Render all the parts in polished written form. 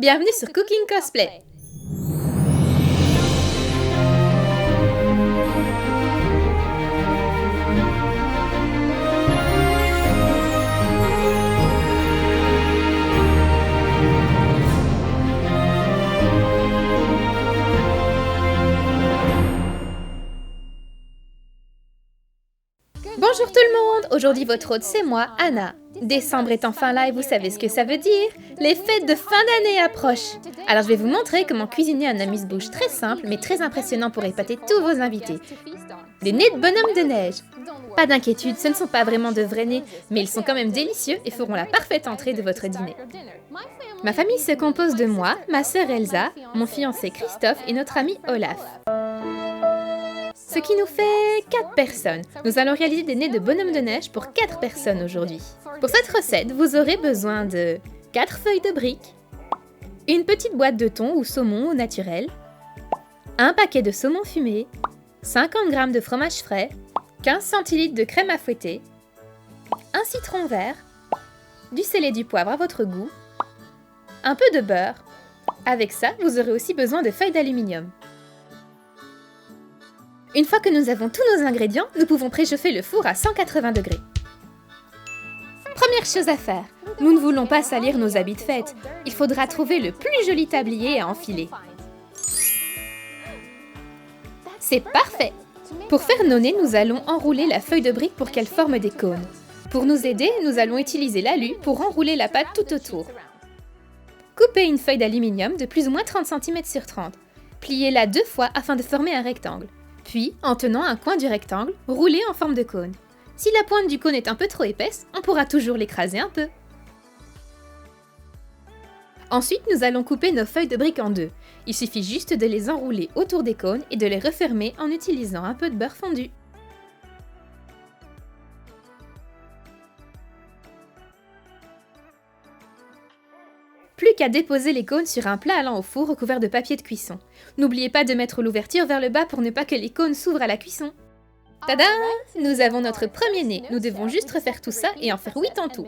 bienvenue sur Cooking Cosplay. Bonjour tout le monde, aujourd'hui votre hôte c'est moi, Anna. Décembre est enfin là et vous savez ce que ça veut dire. Les fêtes de fin d'année approchent. Alors je vais vous montrer comment cuisiner un amuse-bouche très simple mais très impressionnant pour épater tous vos invités. Des nez de bonhomme de neige. Pas d'inquiétude, ce ne sont pas vraiment de vrais nez, mais ils sont quand même délicieux et feront la parfaite entrée de votre dîner. Ma famille se compose de moi, ma sœur Elsa, mon fiancé Christophe et notre ami Olaf. Ce qui nous fait 4 personnes. Nous allons réaliser des nez de bonhomme de neige pour 4 personnes aujourd'hui. Pour cette recette, vous aurez besoin de 4 feuilles de briques, une petite boîte de thon ou saumon au naturel, un paquet de saumon fumé, 50 g de fromage frais, 15 centilitres de crème à fouetter, un citron vert, du sel et du poivre à votre goût, un peu de beurre. Avec ça, vous aurez aussi besoin de feuilles d'aluminium. Une fois que nous avons tous nos ingrédients, nous pouvons préchauffer le four à 180 degrés. Première chose à faire, nous ne voulons pas salir nos habits de fête. Il faudra trouver le plus joli tablier à enfiler. C'est parfait! Pour faire nos nez, nous allons enrouler la feuille de brique pour qu'elle forme des cônes. Pour nous aider, nous allons utiliser l'alu pour enrouler la pâte tout autour. Coupez une feuille d'aluminium de plus ou moins 30 cm sur 30. Pliez-la 2 fois afin de former un rectangle. Puis, en tenant un coin du rectangle, roulez en forme de cône. Si la pointe du cône est un peu trop épaisse, on pourra toujours l'écraser un peu. Ensuite, nous allons couper nos feuilles de briques en deux. Il suffit juste de les enrouler autour des cônes et de les refermer en utilisant un peu de beurre fondu. Plus qu'à déposer les cônes sur un plat allant au four recouvert de papier de cuisson. N'oubliez pas de mettre l'ouverture vers le bas pour ne pas que les cônes s'ouvrent à la cuisson. Tada! Nous avons notre premier nez. Nous devons juste refaire tout ça et en faire 8 en tout.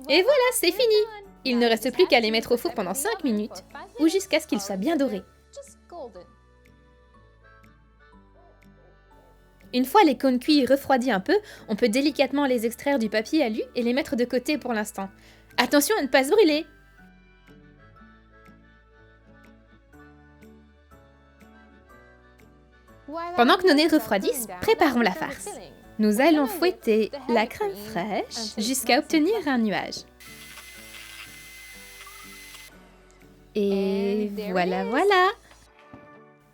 Et voilà, c'est fini! Il ne reste plus qu'à les mettre au four pendant 5 minutes, ou jusqu'à ce qu'ils soient bien dorés. Une fois les cônes cuits et refroidis un peu, on peut délicatement les extraire du papier alu et les mettre de côté pour l'instant. Attention à ne pas se brûler! Pendant que nos nez refroidissent, préparons la farce. Nous allons fouetter la crème fraîche jusqu'à obtenir un nuage. Et voilà, voilà!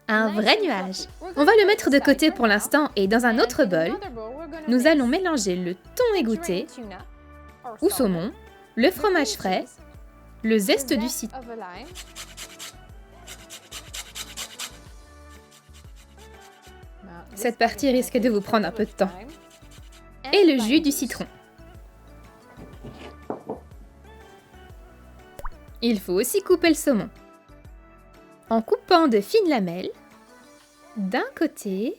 Un vrai nuage! On va le mettre de côté pour l'instant et dans un autre bol, nous allons mélanger le thon égoutté ou saumon, le fromage frais, le zeste du citron. Cette partie risque de vous prendre un peu de temps. Et le jus du citron. Il faut aussi couper le saumon. En coupant de fines lamelles, d'un côté,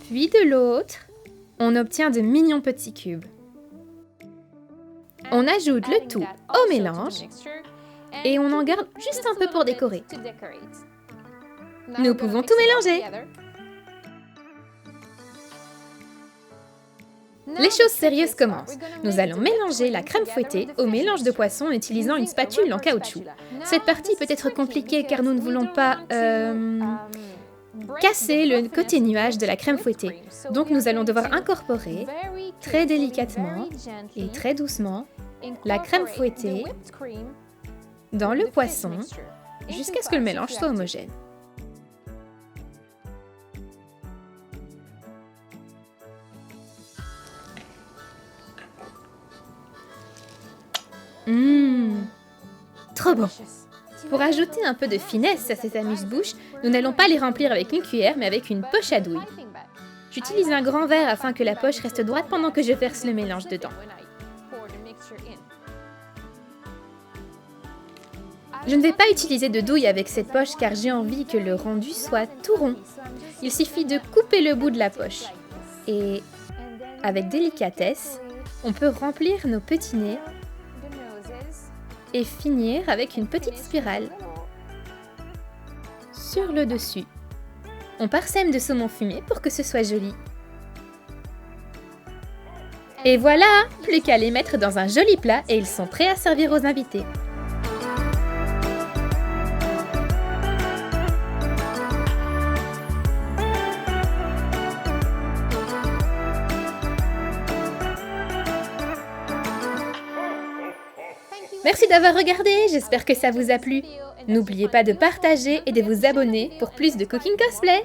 puis de l'autre, on obtient de mignons petits cubes. On ajoute le tout au mélange et on en garde juste un peu pour décorer. Nous pouvons tout mélanger. Les choses sérieuses commencent. Nous allons mélanger la crème fouettée au mélange de poisson en utilisant une spatule en caoutchouc. Cette partie peut être compliquée car nous ne voulons pas casser le côté nuage de la crème fouettée. Donc nous allons devoir incorporer très délicatement et très doucement la crème fouettée dans le poisson jusqu'à ce que le mélange soit homogène. Trop bon! Pour ajouter un peu de finesse à ces amuse-bouches, nous n'allons pas les remplir avec une cuillère mais avec une poche à douille. J'utilise un grand verre afin que la poche reste droite pendant que je verse le mélange dedans. Je ne vais pas utiliser de douille avec cette poche car j'ai envie que le rendu soit tout rond. Il suffit de couper le bout de la poche. Et avec délicatesse, on peut remplir nos petits nez et finir avec une petite spirale sur le dessus. On parsème de saumon fumé pour que ce soit joli. Et voilà, plus qu'à les mettre dans un joli plat et ils sont prêts à servir aux invités. Merci d'avoir regardé, j'espère que ça vous a plu. N'oubliez pas de partager et de vous abonner pour plus de Cooking Cosplay.